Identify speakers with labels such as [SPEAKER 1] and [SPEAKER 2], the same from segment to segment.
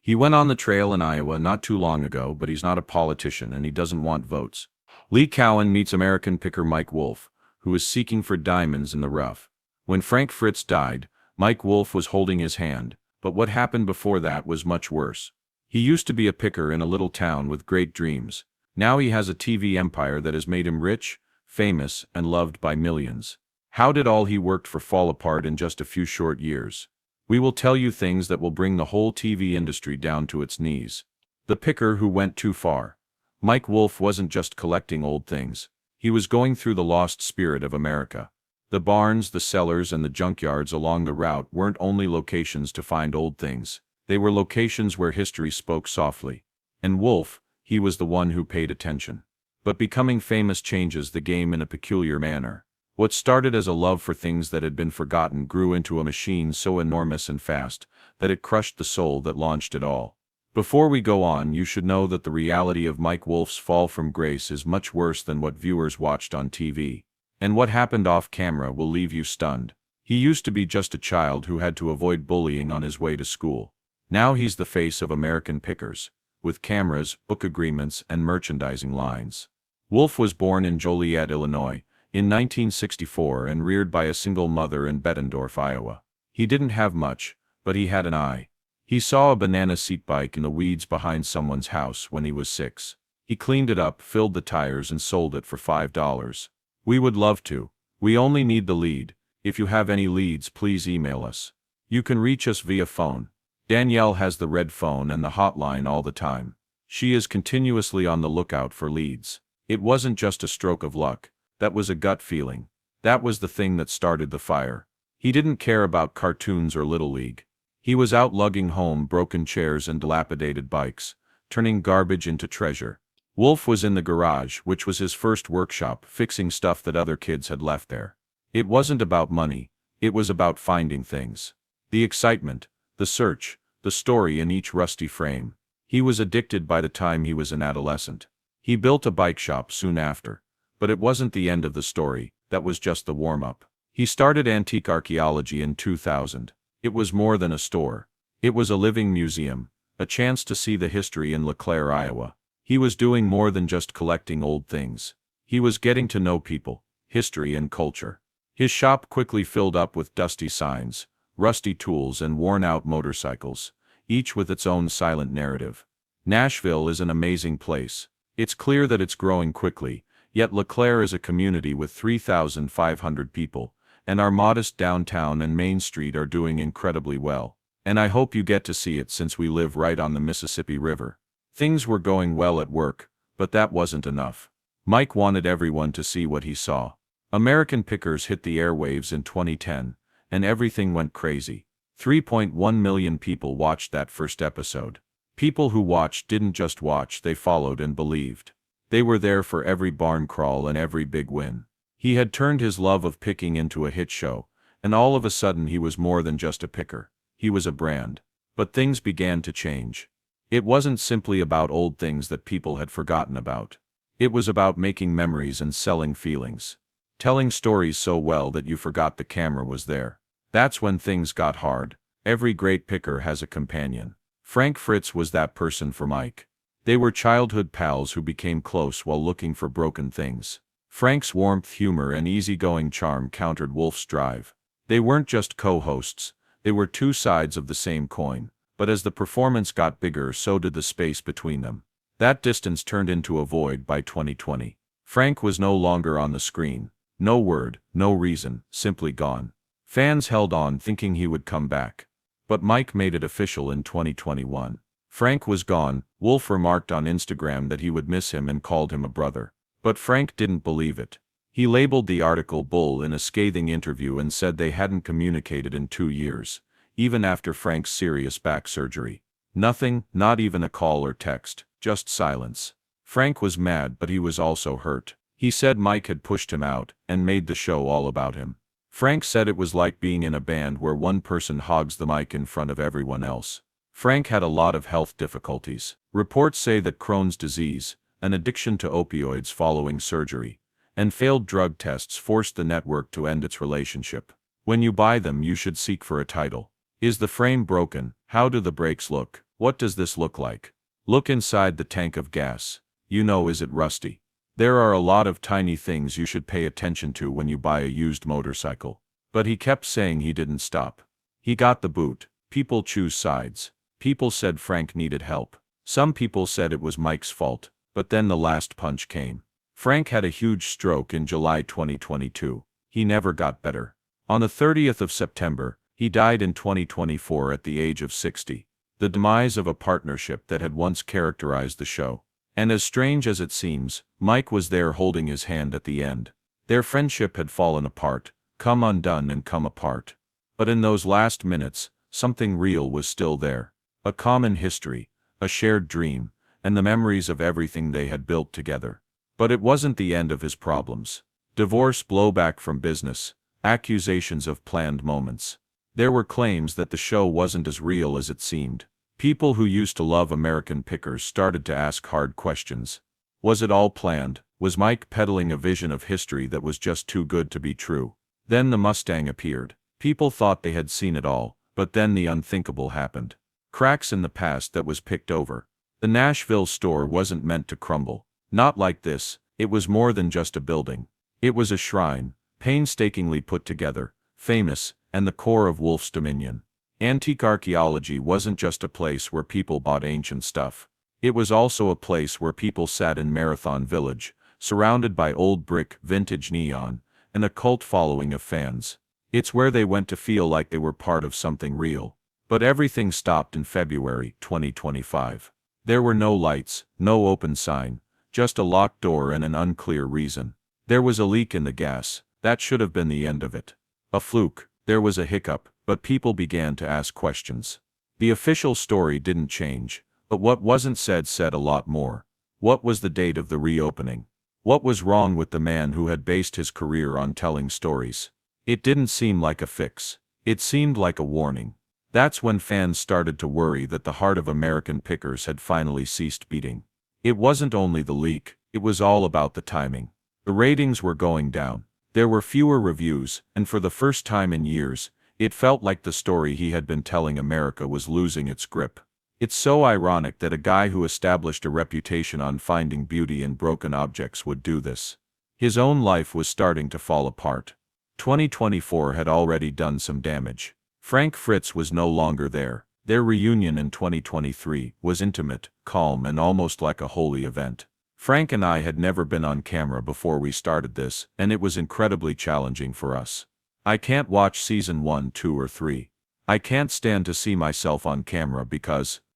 [SPEAKER 1] He went on the trail in Iowa not too long ago, but he's not a politician and he doesn't want votes. Lee Cowan meets American picker Mike Wolfe, who is seeking for diamonds in the rough. When Frank Fritz died, Mike Wolfe was holding his hand, but what happened before that was much worse. He used to be a picker in a little town with great dreams. Now he has a TV empire that has made him rich, famous, and loved by millions. How did all he worked for fall apart in just a few short years? We will tell you things that will bring the whole TV industry down to its knees. The picker who went too far. Mike Wolfe wasn't just collecting old things. He was going through the lost spirit of America. The barns, the cellars, and the junkyards along the route weren't only locations to find old things. They were locations where history spoke softly. And Wolfe, he was the one who paid attention. But becoming famous changes the game in a peculiar manner. What started as a love for things that had been forgotten grew into a machine so enormous and fast that it crushed the soul that launched it all. Before we go on, you should know that the reality of Mike Wolfe's fall from grace is much worse than what viewers watched on TV. And what happened off camera will leave you stunned. He used to be just a child who had to avoid bullying on his way to school. Now he's the face of American pickers, with cameras, book agreements, and merchandising lines. Wolfe was born in Joliet, Illinois, in 1964 and reared by a single mother in Bettendorf, Iowa. He didn't have much, but he had an eye. He saw a banana seat bike in the weeds behind someone's house when he was 6. He cleaned it up, filled the tires, and sold it for $5. We would love to. We only need the lead. If you have any leads, please email us. You can reach us via phone. Danielle has the red phone and the hotline all the time. She is continuously on the lookout for leads. It wasn't just a stroke of luck. That was a gut feeling. That was the thing that started the fire. He didn't care about cartoons or Little League. He was out lugging home broken chairs and dilapidated bikes, turning garbage into treasure. Wolfe was in the garage, which was his first workshop, fixing stuff that other kids had left there. It wasn't about money. It was about finding things. The excitement, the search, the story in each rusty frame. He was addicted by the time he was an adolescent. He built a bike shop soon after. But it wasn't the end of the story, that was just the warm-up. He started antique archaeology in 2000. It was more than a store. It was a living museum, a chance to see the history in LeClaire, Iowa. He was doing more than just collecting old things. He was getting to know people, history, and culture. His shop quickly filled up with dusty signs, rusty tools, and worn-out motorcycles, each with its own silent narrative. Nashville is an amazing place. It's clear that it's growing quickly. Yet LeClaire is a community with 3,500 people, and our modest downtown and Main Street are doing incredibly well. And I hope you get to see it since we live right on the Mississippi River. Things were going well at work, but that wasn't enough. Mike wanted everyone to see what he saw. American Pickers hit the airwaves in 2010, and everything went crazy. 3.1 million people watched that first episode. People who watched didn't just watch, they followed and believed. They were there for every barn crawl and every big win. He had turned his love of picking into a hit show, and all of a sudden he was more than just a picker. He was a brand. But things began to change. It wasn't simply about old things that people had forgotten about. It was about making memories and selling feelings. Telling stories so well that you forgot the camera was there. That's when things got hard. Every great picker has a companion. Frank Fritz was that person for Mike. They were childhood pals who became close while looking for broken things. Frank's warmth, humor, and easygoing charm countered Wolfe's drive. They weren't just co-hosts, they were two sides of the same coin. But as the performance got bigger, so did the space between them. That distance turned into a void by 2020. Frank was no longer on the screen. No word, no reason, simply gone. Fans held on thinking he would come back. But Mike made it official in 2021. Frank was gone. Wolfe remarked on Instagram that he would miss him and called him a brother. But Frank didn't believe it. He labeled the article bull in a scathing interview and said they hadn't communicated in 2 years, even after Frank's serious back surgery. Nothing, not even a call or text, just silence. Frank was mad, but he was also hurt. He said Mike had pushed him out and made the show all about him. Frank said it was like being in a band where one person hogs the mic in front of everyone else. Frank had a lot of health difficulties. Reports say that Crohn's disease, an addiction to opioids following surgery, and failed drug tests forced the network to end its relationship. When you buy them, you should seek for a title. Is the frame broken? How do the breaks look? What does this look like? Look inside the tank of gas. Is it rusty? There are a lot of tiny things you should pay attention to when you buy a used motorcycle. But he kept saying he didn't stop. He got the boot. People choose sides. People said Frank needed help. Some people said it was Mike's fault, but then the last punch came. Frank had a huge stroke in July 2022. He never got better. On the 30th of September, he died in 2024 at the age of 60. The demise of a partnership that had once characterized the show. And as strange as it seems, Mike was there holding his hand at the end. Their friendship had fallen apart, come undone and come apart. But in those last minutes, something real was still there. A common history, a shared dream, and the memories of everything they had built together. But it wasn't the end of his problems. Divorce, blowback from business, accusations of planned moments. There were claims that the show wasn't as real as it seemed. People who used to love American Pickers started to ask hard questions. Was it all planned? Was Mike peddling a vision of history that was just too good to be true? Then the Mustang appeared. People thought they had seen it all, but then the unthinkable happened. Cracks in the past that was picked over. The Nashville store wasn't meant to crumble. Not like this. It was more than just a building. It was a shrine, painstakingly put together, famous, and the core of Wolfe's dominion. Antique archaeology wasn't just a place where people bought ancient stuff. It was also a place where people sat in Marathon Village, surrounded by old brick, vintage neon, and a cult following of fans. It's where they went to feel like they were part of something real. But everything stopped in February 2025. There were no lights, no open sign, just a locked door and an unclear reason. There was a leak in the gas. That should have been the end of it. A fluke. There was a hiccup, but people began to ask questions. The official story didn't change, but what wasn't said a lot more. What was the date of the reopening? What was wrong with the man who had based his career on telling stories? It didn't seem like a fix. It seemed like a warning. That's when fans started to worry that the heart of American Pickers had finally ceased beating. It wasn't only the leak, it was all about the timing. The ratings were going down. There were fewer reviews, and for the first time in years, it felt like the story he had been telling America was losing its grip. It's so ironic that a guy who established a reputation on finding beauty in broken objects would do this. His own life was starting to fall apart. 2024 had already done some damage. Frank Fritz was no longer there. Their reunion in 2023 was intimate, calm, and almost like a holy event. Frank and I had never been on camera before we started this, and it was incredibly challenging for us. I can't watch season 1, 2, or 3. I can't stand to see myself on camera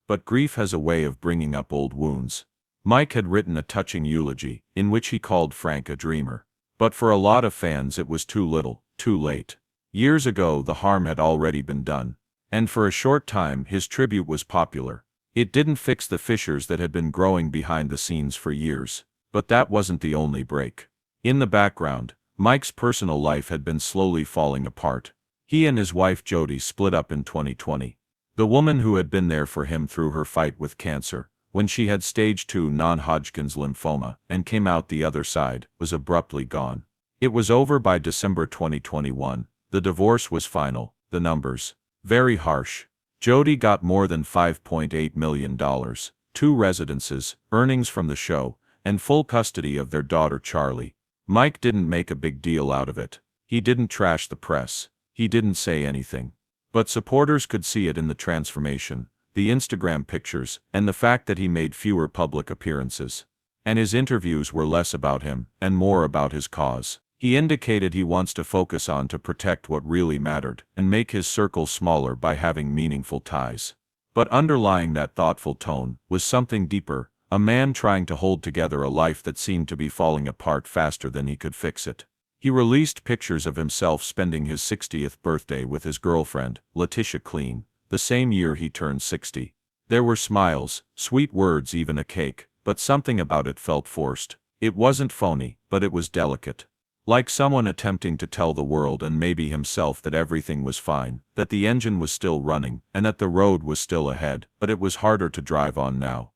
[SPEAKER 1] but grief has a way of bringing up old wounds. Mike had written a touching eulogy, in which he called Frank a dreamer. But for a lot of fans it was too little, too late. Years ago the harm had already been done. And for a short time his tribute was popular. It didn't fix the fissures that had been growing behind the scenes for years. But that wasn't the only break. In the background, Mike's personal life had been slowly falling apart. He and his wife Jody split up in 2020. The woman who had been there for him through her fight with cancer, when she had stage 2 non-Hodgkin's lymphoma and came out the other side, was abruptly gone. It was over by December 2021. The divorce was final. The numbers. Very harsh. Jody got more than $5.8 million, 2 residences, earnings from the show, and full custody of their daughter Charlie. Mike didn't make a big deal out of it. He didn't trash the press. He didn't say anything. But supporters could see it in the transformation, the Instagram pictures, and the fact that he made fewer public appearances. And his interviews were less about him, and more about his cause. He indicated he wants to focus on to protect what really mattered, and make his circle smaller by having meaningful ties. But underlying that thoughtful tone was something deeper, a man trying to hold together a life that seemed to be falling apart faster than he could fix it. He released pictures of himself spending his 60th birthday with his girlfriend, Letitia Clean, the same year he turned 60. There were smiles, sweet words, even a cake, but something about it felt forced. It wasn't phony, but it was delicate. Like someone attempting to tell the world and maybe himself that everything was fine, that the engine was still running, and that the road was still ahead, but it was harder to drive on now.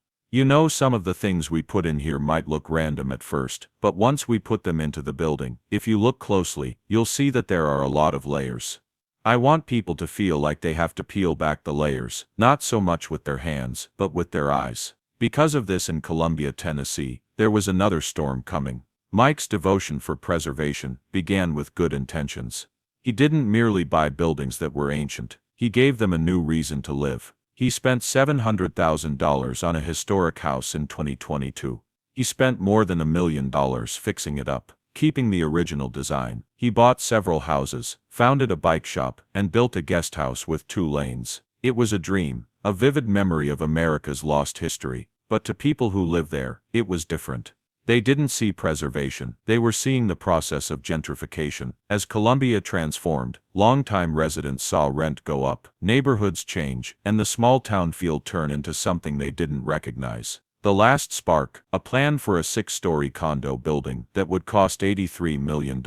[SPEAKER 1] Some of the things we put in here might look random at first, but once we put them into the building, if you look closely, you'll see that there are a lot of layers. I want people to feel like they have to peel back the layers, not so much with their hands, but with their eyes. Because of this in Columbia, Tennessee, there was another storm coming. Mike's devotion for preservation began with good intentions. He didn't merely buy buildings that were ancient, he gave them a new reason to live. He spent $700,000 on a historic house in 2022. He spent more than $1 million fixing it up, keeping the original design. He bought several houses, founded a bike shop, and built a guest house with 2 lanes. It was a dream, a vivid memory of America's lost history, but to people who live there, it was different. They didn't see preservation, they were seeing the process of gentrification. As Columbia transformed, longtime residents saw rent go up, neighborhoods change, and the small town feel turn into something they didn't recognize. The last spark, a plan for a 6-story condo building that would cost $83 million.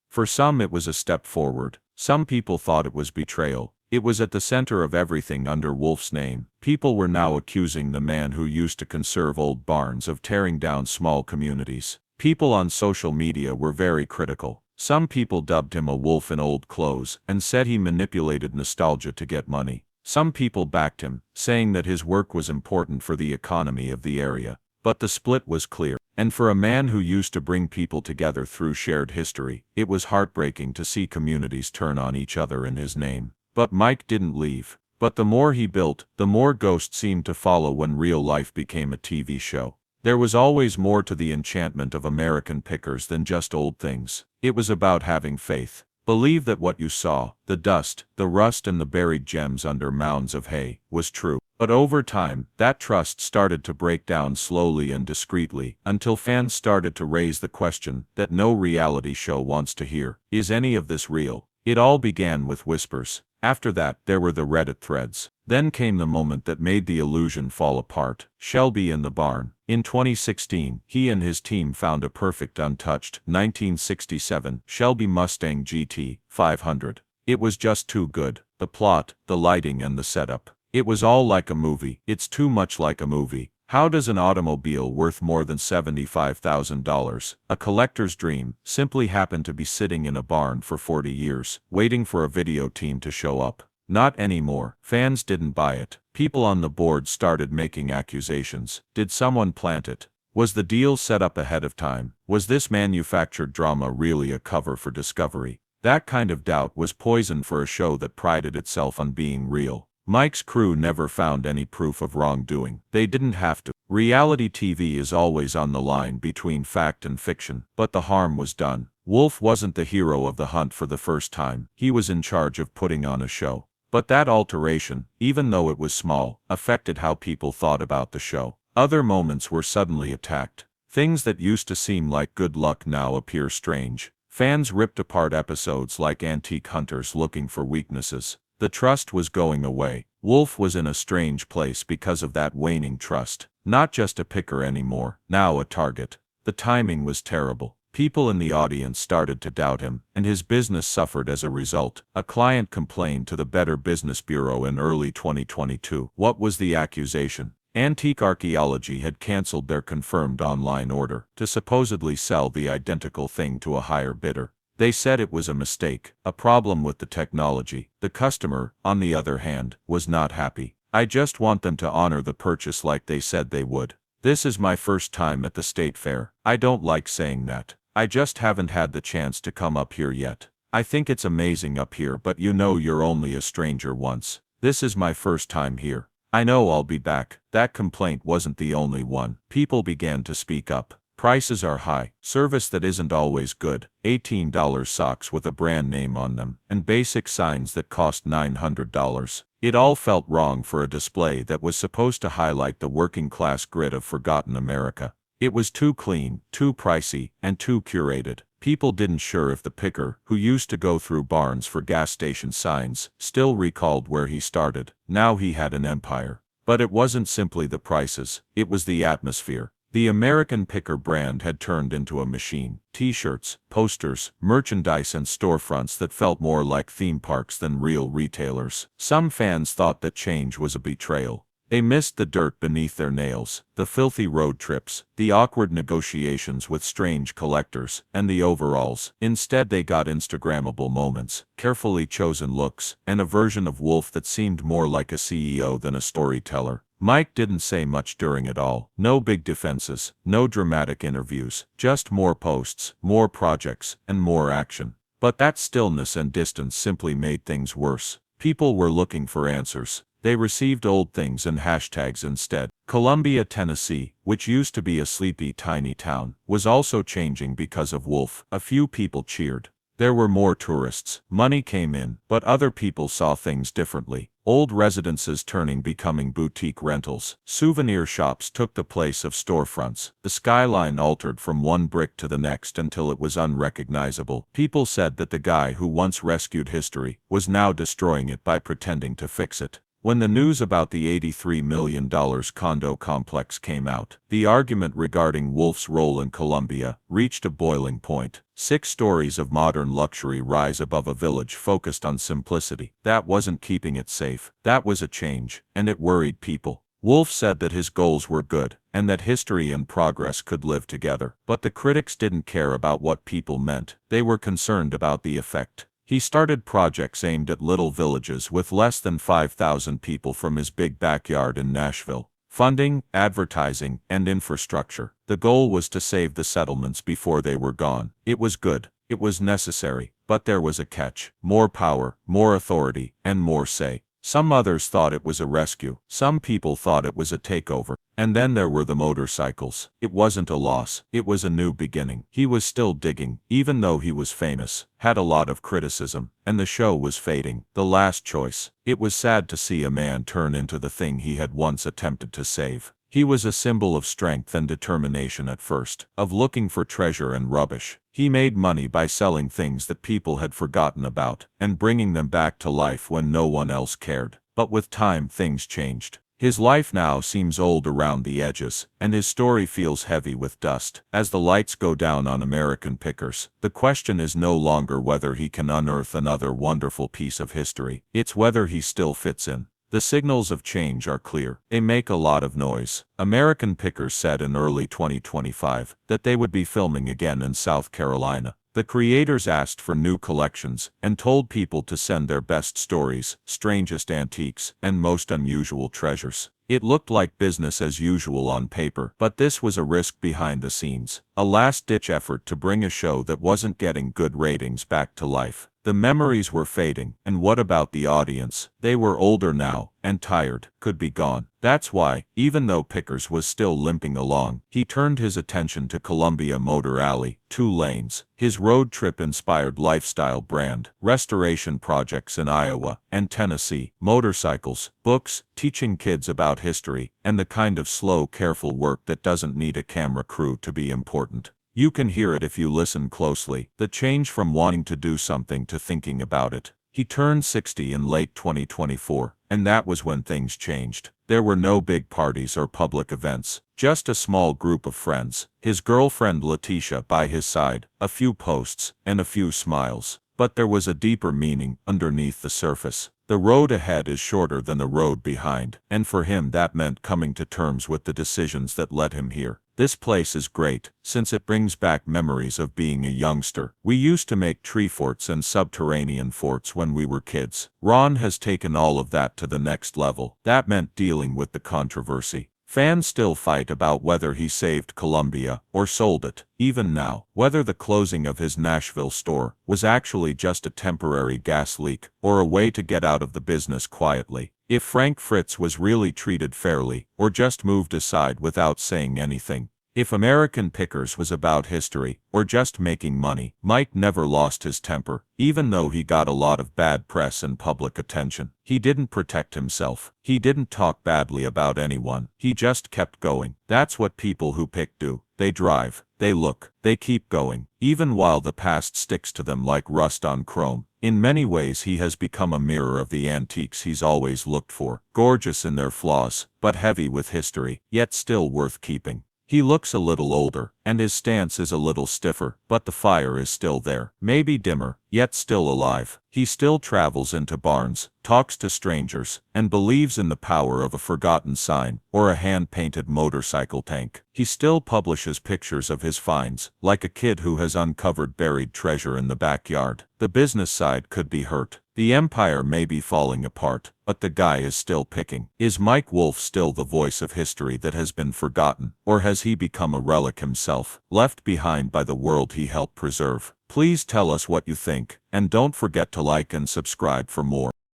[SPEAKER 1] For some it was a step forward, some people thought it was betrayal. It was at the center of everything under Wolfe's name. People were now accusing the man who used to conserve old barns of tearing down small communities. People on social media were very critical. Some people dubbed him a wolf in old clothes and said he manipulated nostalgia to get money. Some people backed him, saying that his work was important for the economy of the area. But the split was clear, and for a man who used to bring people together through shared history, it was heartbreaking to see communities turn on each other in his name. But Mike didn't leave. But the more he built, the more ghosts seemed to follow when real life became a TV show. There was always more to the enchantment of American pickers than just old things. It was about having faith. Believe that what you saw, the dust, the rust and the buried gems under mounds of hay, was true. But over time, that trust started to break down slowly and discreetly, until fans started to raise the question that no reality show wants to hear. Is any of this real? It all began with whispers. After that, there were the Reddit threads. Then came the moment that made the illusion fall apart. Shelby in the barn. In 2016, he and his team found a perfect untouched 1967 Shelby Mustang GT 500. It was just too good. The plot, the lighting and the setup. It was all like a movie. It's too much like a movie. How does an automobile worth more than $75,000, a collector's dream, simply happen to be sitting in a barn for 40 years, waiting for a video team to show up? Not anymore. Fans didn't buy it. People on the board started making accusations. Did someone plant it? Was the deal set up ahead of time? Was this manufactured drama really a cover for Discovery? That kind of doubt was poison for a show that prided itself on being real. Mike's crew never found any proof of wrongdoing. They didn't have to. Reality TV is always on the line between fact and fiction, but the harm was done. Wolfe wasn't the hero of the hunt for the first time. He was in charge of putting on a show. But that alteration, even though it was small, affected how people thought about the show. Other moments were suddenly attacked. Things that used to seem like good luck now appear strange. Fans ripped apart episodes like antique hunters looking for weaknesses. The trust was going away. Wolfe was in a strange place because of that waning trust. Not just a picker anymore, now a target. The timing was terrible. People in the audience started to doubt him, and his business suffered as a result. A client complained to the Better Business Bureau in early 2022. What was the accusation? Antique Archaeology had canceled their confirmed online order to supposedly sell the identical thing to a higher bidder. They said it was a mistake, a problem with the technology. The customer, on the other hand, was not happy. I just want them to honor the purchase like they said they would. This is my first time at the state fair. I don't like saying that. I just haven't had the chance to come up here yet. I think it's amazing up here, but you know you're only a stranger once. This is my first time here. I know I'll be back. That complaint wasn't the only one. People began to speak up. Prices are high, service that isn't always good, $18 socks with a brand name on them, and basic signs that cost $900. It all felt wrong for a display that was supposed to highlight the working-class grit of forgotten America. It was too clean, too pricey, and too curated. People didn't sure if the picker, who used to go through barns for gas station signs, still recalled where he started. Now he had an empire. But it wasn't simply the prices, it was the atmosphere. The American Picker brand had turned into a machine. T-shirts, posters, merchandise and storefronts that felt more like theme parks than real retailers. Some fans thought that change was a betrayal.
[SPEAKER 2] They missed the dirt beneath their nails, the filthy road trips, the awkward negotiations with strange collectors, and the overalls. Instead they got Instagrammable moments, carefully chosen looks, and a version of Wolfe that seemed more like a CEO than a storyteller. Mike didn't say much during it all. No big defenses, no dramatic interviews, just more posts, more projects, and more action. But that stillness and distance simply made things worse. People were looking for answers. They received old things and hashtags instead. Columbia, Tennessee, which used to be a sleepy tiny town, was also changing because of Wolfe. A few people cheered. There were more tourists. Money came in, but other people saw things differently. Old residences becoming boutique rentals. Souvenir shops took the place of storefronts. The skyline altered from one brick to the next until it was unrecognizable. People said that the guy who once rescued history was now destroying it by pretending to fix it. When the news about the $83 million condo complex came out, the argument regarding Wolfe's role in Columbia reached a boiling point. 6 stories of modern luxury rise above a village focused on simplicity. That wasn't keeping it safe. That was a change, and it worried people. Wolfe said that his goals were good, and that history and progress could live together. But the critics didn't care about what people meant. They were concerned about the effect. He started projects aimed at little villages with less than 5,000 people from his big backyard in Nashville. Funding, advertising, and infrastructure. The goal was to save the settlements before they were gone. It was good. It was necessary. But there was a catch. More power, more authority, and more say. Some others thought it was a rescue. Some people thought it was a takeover. And then there were the motorcycles. It wasn't a loss. It was a new beginning. He was still digging, even though he was famous, had a lot of criticism, and the show was fading. The last choice. It was sad to see a man turn into the thing he had once attempted to save. He was a symbol of strength and determination at first, of looking for treasure and rubbish. He made money by selling things that people had forgotten about, and bringing them back to life when no one else cared. But with time things changed. His life now seems old around the edges, and his story feels heavy with dust. As the lights go down on American pickers, the question is no longer whether he can unearth another wonderful piece of history. It's whether he still fits in. The signals of change are clear. They make a lot of noise. American Pickers said in early 2025 that they would be filming again in South Carolina. The creators asked for new collections and told people to send their best stories, strangest antiques, and most unusual treasures. It looked like business as usual on paper, but this was a risk behind the scenes. A last-ditch effort to bring a show that wasn't getting good ratings back to life. The memories were fading, and what about the audience? They were older now, and tired, could be gone. That's why, even though Pickers was still limping along, he turned his attention to Columbia Motor Alley, 2 lanes, his road trip-inspired lifestyle brand, restoration projects in Iowa and Tennessee, motorcycles, books, teaching kids about history, and the kind of slow, careful work that doesn't need a camera crew to be important. You can hear it if you listen closely, the change from wanting to do something to thinking about it. He turned 60 in late 2024, and that was when things changed. There were no big parties or public events, just a small group of friends, his girlfriend Letitia by his side, a few posts, and a few smiles. But there was a deeper meaning underneath the surface. The road ahead is shorter than the road behind, and for him that meant coming to terms with the decisions that led him here. This place is great, since it brings back memories of being a youngster. We used to make tree forts and subterranean forts when we were kids. Ron has taken all of that to the next level. That meant dealing with the controversy. Fans still fight about whether he saved Columbia or sold it, even now, whether the closing of his Nashville store was actually just a temporary gas leak or a way to get out of the business quietly. If Frank Fritz was really treated fairly, or just moved aside without saying anything. If American Pickers was about history, or just making money. Mike never lost his temper, even though he got a lot of bad press and public attention. He didn't protect himself. He didn't talk badly about anyone. He just kept going. That's what people who pick do. They drive, they look, they keep going, even while the past sticks to them like rust on chrome. In many ways he has become a mirror of the antiques he's always looked for, gorgeous in their flaws, but heavy with history, yet still worth keeping. He looks a little older, and his stance is a little stiffer, but the fire is still there. Maybe dimmer, yet still alive. He still travels into barns, talks to strangers, and believes in the power of a forgotten sign or a hand-painted motorcycle tank. He still publishes pictures of his finds, like a kid who has uncovered buried treasure in the backyard. The business side could be hurt. The empire may be falling apart, but the guy is still picking. Is Mike Wolfe still the voice of history that has been forgotten, or has he become a relic himself, left behind by the world he helped preserve? Please tell us what you think, and don't forget to like and subscribe for more.